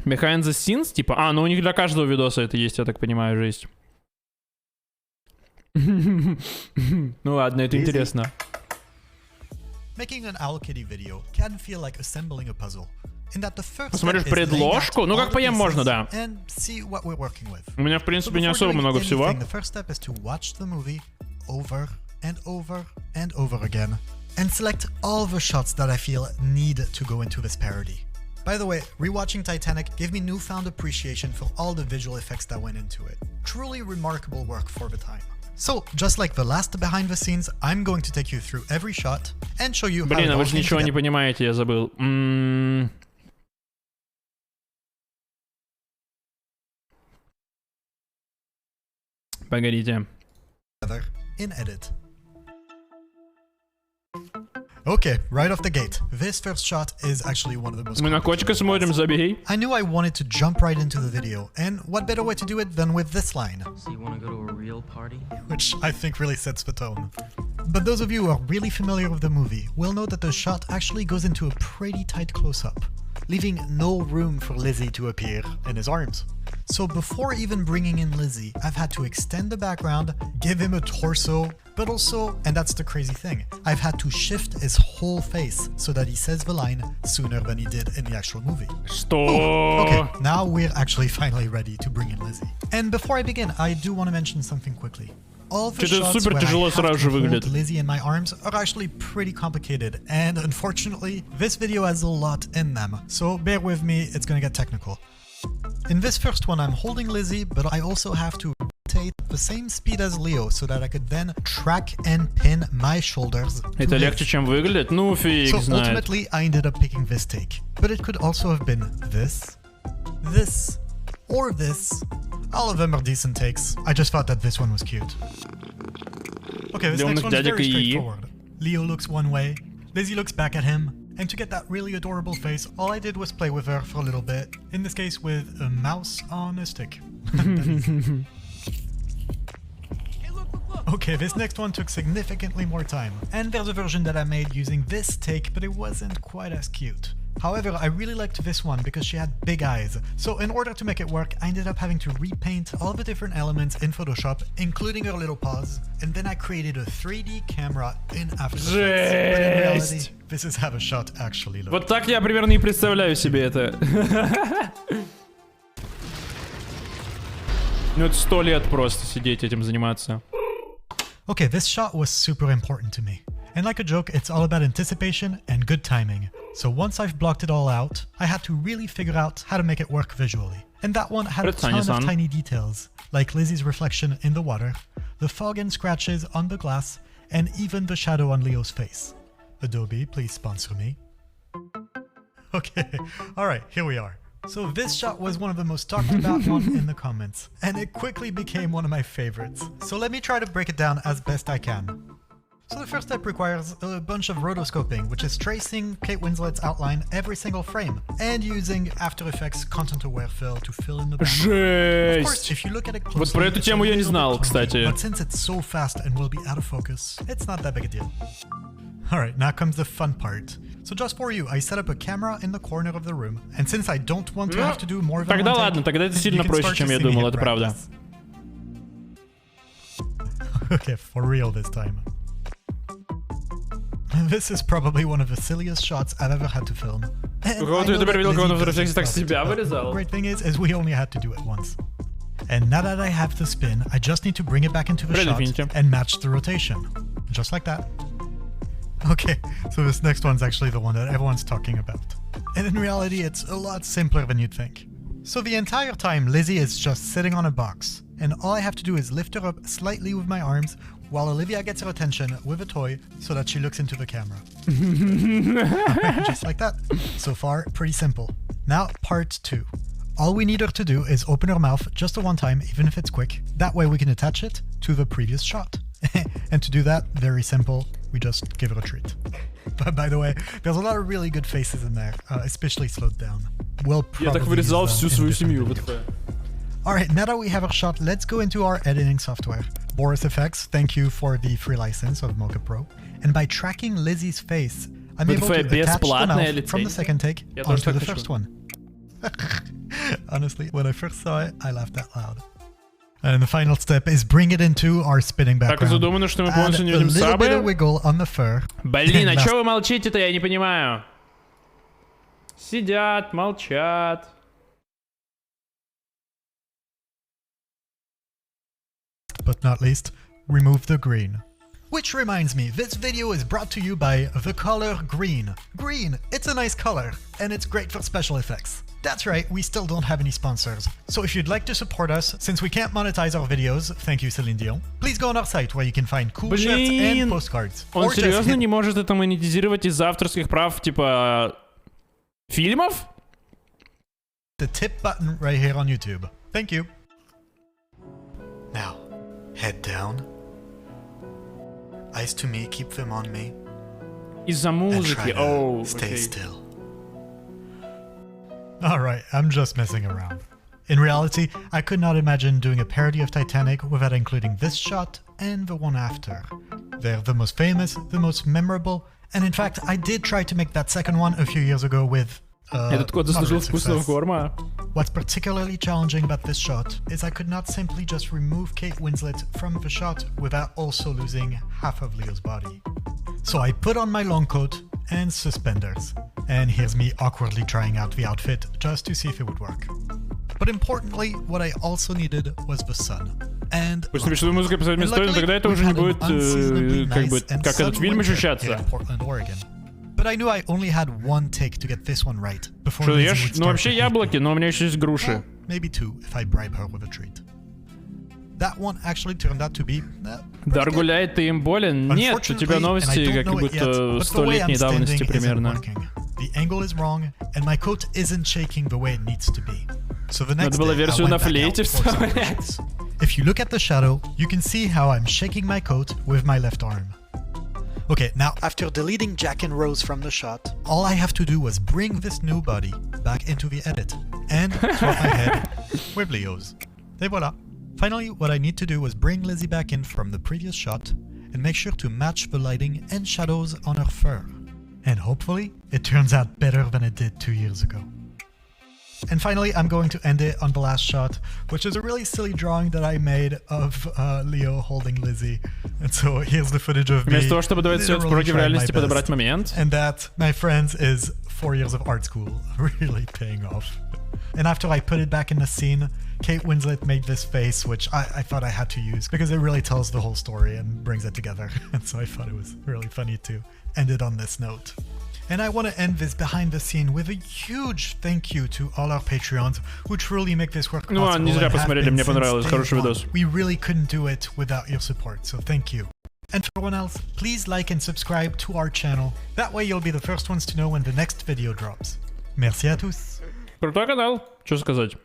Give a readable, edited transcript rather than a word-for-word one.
Behind the scenes, типа... А, ну у них для каждого видоса это есть, я так понимаю, жесть. Ну ладно, это интересно. Making an Owl Kitty video can feel like assembling a puzzle. In that the first Посмотришь предложку? Ну как поем можно, да. У меня, в принципе, не особо много всего. The first step is to watch the movie over and over and over again, and select all the shots that I feel need to go into this parody. By the way, rewatching Titanic gave me newfound appreciation for all the visual effects that went into it. Truly remarkable work for the time. So, just like the last behind the scenes, I'm going to take you through every shot and show you how Блин, а вы же ничего не понимаете, я забыл. Погодите. In edit. Okay, right off the gate, this first shot is actually one of the most... Мы на котика смотрим, забей. I knew I wanted to jump right into the video, and what better way to do it than with this line? So you want to go to a real party? Which I think really sets the tone. But those of you who are really familiar with the movie will know that the shot actually goes into a pretty tight close-up, leaving no room for Lizzie to appear in his arms. So before even bringing in Lizzie, I've had to extend the background, give him a torso, but also, and that's the crazy thing, I've had to shift his whole face so that he says the line sooner than he did in the actual movie. Что? Okay, now we're actually finally ready to bring in Lizzie. And before I begin, I do want to mention something quickly. All the shots where I have to hold Lizzie in my arms are actually pretty complicated, and unfortunately, this video has a lot in them, so bear with me, it's gonna get technical. In this first one, I'm holding Lizzie, but I also have to rotate the same speed as Leo so that I could then track and pin my shoulders. Это легче, чем выглядит? Ну, фиг знает. So ultimately, I ended up picking this take, but it could also have been this, this, or this. All of them are decent takes. I just thought that this one was cute. Okay, this next one's very straightforward. Leo looks one way, Lizzie looks back at him, and to get that really adorable face, all I did was play with her for a little bit, in this case with a mouse on a stick. Okay, this next one took significantly more time, and there's a version that I made using this take, but it wasn't quite as cute. However, I really liked this one because she had big eyes, so in order to make it work, I ended up having to repaint all the different elements in Photoshop, including her little paws, and then I created a 3D camera in After Effects. But in reality, this is how the shot actually looked. Вот так я примерно и представляю себе это. Ну это 100 лет просто сидеть этим заниматься. Okay, this shot was super important to me. And like a joke, it's all about anticipation and good timing. So once I've blocked it all out, I had to really figure out how to make it work visually. And that one had a ton of tiny details, like Lizzie's reflection in the water, the fog and scratches on the glass, and even the shadow on Leo's face. Adobe, please sponsor me. Okay, alright, here we are. So this shot was one of the most talked about one in the comments, and it quickly became one of my favorites. So let me try to break it down as best I can. So the first step requires a bunch of rotoscoping, which is tracing Kate Winslet's outline every single frame, and using After Effects content-aware fill to fill in the background. Жесть! Of course, if you look at it closely, вот про эту тему я не знал, кстати. But since it's so fast and will be out of focus, it's not that big a deal. Alright, now comes the fun part. So just for you, I set up a camera in the corner of the room, and since I don't want to have to do more than Тогда one ладно, тогда это сильно проще, чем я думал, это правда. Okay, for real this time. This is probably one of the silliest shots I've ever had to film. Great thing is we only had to do it once. And now that I have the spin, I just need to bring it back into the shot and match the rotation. Just like that. Okay, so this next one's actually the one that everyone's talking about. And in reality, it's a lot simpler than you'd think. So the entire time, Lizzie is just sitting on a box, and all I have to do is lift her up slightly with my arms, while Olivia gets her attention with a toy so that she looks into the camera. Just like that. So far, pretty simple. Now, part 2. All we need her to do is open her mouth just the one time, even if it's quick. That way we can attach it to the previous shot. And to do that, very simple, we just give her a treat. But by the way, there's a lot of really good faces in there, especially slowed down. We'll probably вырезал всю свою семью. Alright, now that we have our shot, let's go into our editing software. Boris Effects, thank you for the free license of Mocha Pro. And by tracking Lizzie's face, I'm able to attach the mouth from the second take onto the first one. Honestly, when I first saw it, I laughed out loud. And the final step is bring it into our spinning background. Так и задумано, что мы полностью не видим Add a little bit of сабы. wiggle on the fur. Блин, а чё вы молчите-то, я не понимаю. Сидят, молчат. But not least, remove the green. Which reminds me, this video is brought to you by the color green. Green, it's a nice color, and it's great for special effects. That's right, we still don't have any sponsors. So if you'd like to support us, since we can't monetize our videos, thank you Celine Dion, please go on our site where you can find cool shirts and postcards. Он серьезно не может это монетизировать из-за авторских прав, типа, фильмов? The tip button right here on YouTube. Thank you. Now, head down. Eyes to me, keep them on me. Из-за And музыки, try to оу, stay окей. still. Alright, I'm just messing around. In reality, I could not imagine doing a parody of Titanic without including this shot and the one after. They're the most famous, the most memorable, and in fact, I did try to make that second one a few years ago with Этот кот заслужил вкусного корма. What's particularly challenging about this shot is I could not simply just remove Kate Winslet from the shot without also losing half of Leo's body. So I put on my long coat and suspenders. And here's me awkwardly trying out the outfit just to see if it would work. But importantly, what I also needed was the sun. And Пусть напишет музыку по своим историям, тогда это уже не будет, как бы, как этот фильм ощущаться. But I knew I only had one take to get this one right before Что, Lizzie ешь? would Ну start вообще to hate яблоки, me. но у меня еще есть груши. Well, maybe two if I bribe her with a treat. That one actually turned out to be Да, гуляет ты им болен? Нет, у тебя новости как будто 100-летней давности примерно. The angle is wrong, and my coat isn't shaking the way it needs to be. So the next Надо было day, I версию went на back out флейте for some вставлять. results. If you look at the shadow, you can see how I'm shaking my coat with my left arm. Okay, now after deleting Jack and Rose from the shot, all I have to do was bring this new body back into the edit and swap my head with Leo's. Et voila. Finally, what I need to do was bring Lizzie back in from the previous shot and make sure to match the lighting and shadows on her fur. And hopefully, it turns out better than it did 2 years ago. And finally, I'm going to end it on the last shot, which is a really silly drawing that I made of Leo holding Lizzie. And so here's the footage of me Вместо того, чтобы давать свет literally в trying my реальности, подобрать best. момент. And that, my friends, is 4 years of art school really paying off. And after I put it back in the scene, Kate Winslet made this face, which I thought I had to use because it really tells the whole story and brings it together. And so I thought it was really funny to end it on this note. And I want to end this behind the scene with a huge thank you to all our Patreons who truly make this work possible. Ну, не зря and have посмотрели, been мне since понравилось, day хороший one. видос. We really couldn't do it without your support, so thank you. And for everyone else, please like and subscribe to our channel. That way you'll be the first ones to know when the next video drops. Merci à tous. Крутой канал, что сказать.